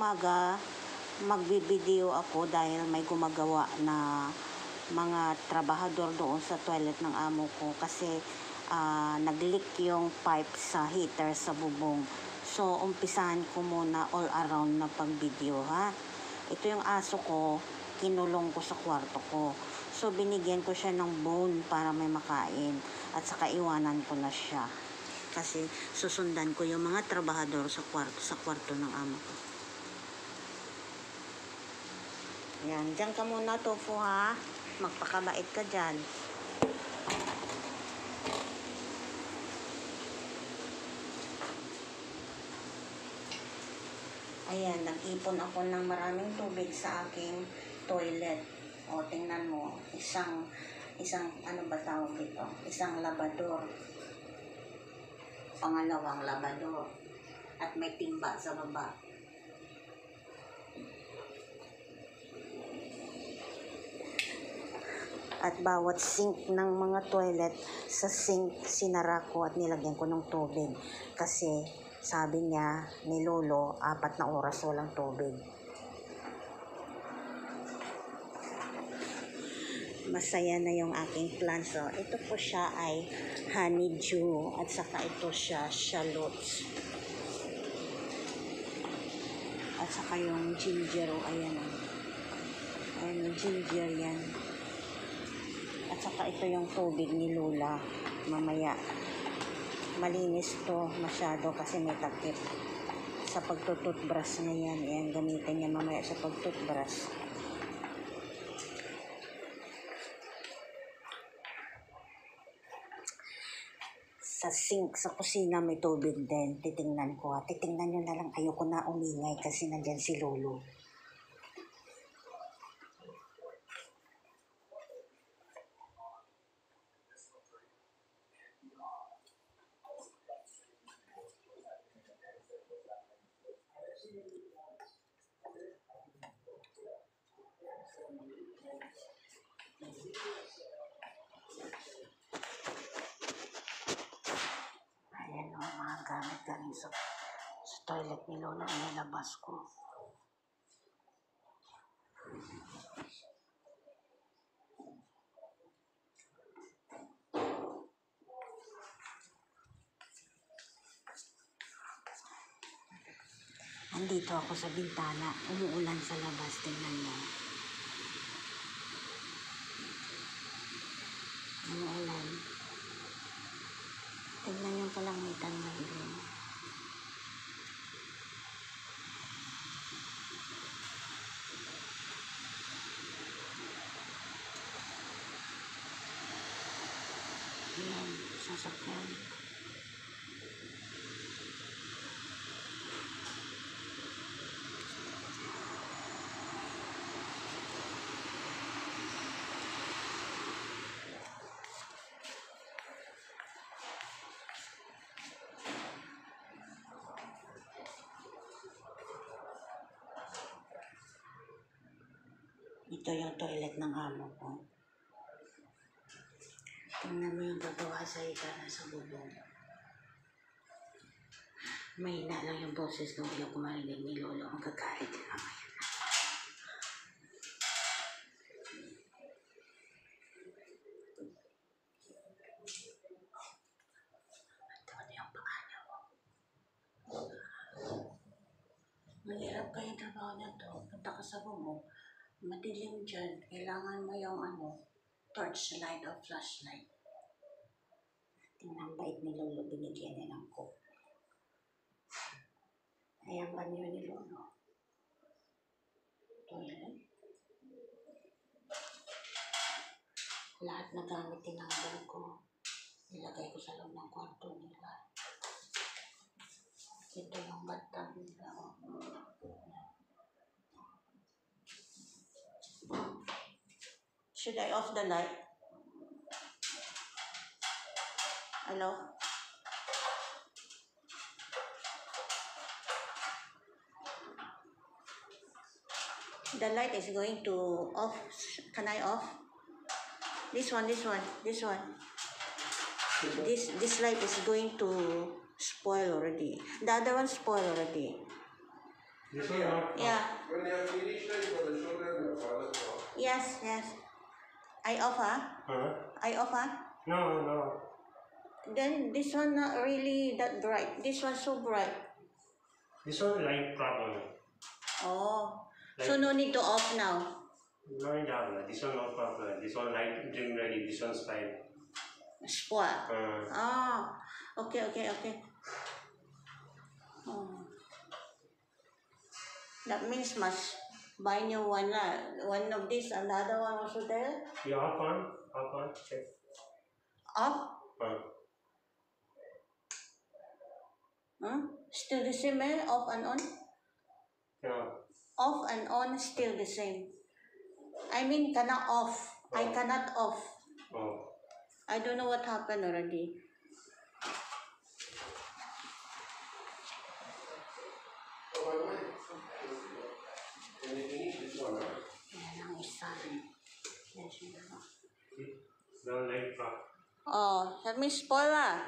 umaga, magbibideo ako dahil may gumagawa na mga trabahador doon sa toilet ng amo ko kasi nag-leak yung pipe sa heater sa bubong. So, umpisahan ko muna all around na pag-video ha. Ito yung aso ko, kinulong ko sa kwarto ko. So, binigyan ko siya ng bone para may makain at saka iwanan ko na siya. Kasi susundan ko yung mga trabahador sa kwarto ng amo ko. Yan, dyan ka muna, Tofu ha. Magpakabait ka dyan. Ayan, nag-ipon ako ng maraming tubig sa aking toilet. O, tingnan mo, isang ano ba tawag dito? Isang labador. Pangalawang labador. At may timba sa baba. At bawat sink ng mga toilet, sa sink sinara ko at nilagyan ko ng tubig. Kasi sabi niya ni Lolo, 4 na oras walang tubig. Masaya na yung aking plants. So, ito po siya ay honeydew at saka ito siya shallots. At saka yung ginger, ayan o. Ayan yung ginger yan. At saka ito yung tubig ni Lola. Mamaya. Malinis to masyado kasi may takip. Sa pagtututbrush niya yan. Ayan, gamitin niya mamaya sa pagtutbrush. Sa sink, sa kusina may tubig din. Titingnan ko. Titingnan nyo na lang. Ayoko na umingay kasi nandyan si Lolo. Ayan o, mga gamit galing sa toilet ni Lolo ang nilabas ko. Andito ako sa bintana, umuulan sa labas, tingnan mo. Umuulan. Tingnan yung kalangitan na dilim. Ayan, sasakyan. Ito yung toilet ng amo ko. Tingnan mo yung gagawa sa ikana sa bubong. Mahina lang yung boses kung hindi ko marinig ni Lolo. Ang gagalit na ngayon. Ito na yung paa niya mo. Mahirap kayo trabaho na to. Punta ka sa bubong. Madilim dyan. Kailangan mo yung torchlight o flashlight. Tingnan bait ni Lolo. Binigyan niya ng coke. Ayan ba niyo ni Lolo? Toilet. Lahat na gamit tinanggal ko. Nilagay ko sa loob ng kwarto nila. Ito yung batang nila. Should I off the light? Hello? The light is going to off. Can I off? This one. This light is going to spoil already. The other one spoiled already. This one not. Yeah. When you are finished, you got to show them your father's house. Yes, yes. I off, Huh? I off, No, no. Then this one not really that bright. This one so bright. This one light problem. Oh. Like, So no need to off now. no need to. This one no problem. This one light trim ready. This one's fine. Spoil. Ah. Okay, okay, okay. Oh. That means must buy new one lah. One of this and the other one also there. You off on? Off on? Check. Off? Huh? Still the same off and on? Yeah. Off and on still the same. I mean cannot off. I cannot off. I don't know what happened already. Yan ang isa. The light problem. Oh, that means spoil lah.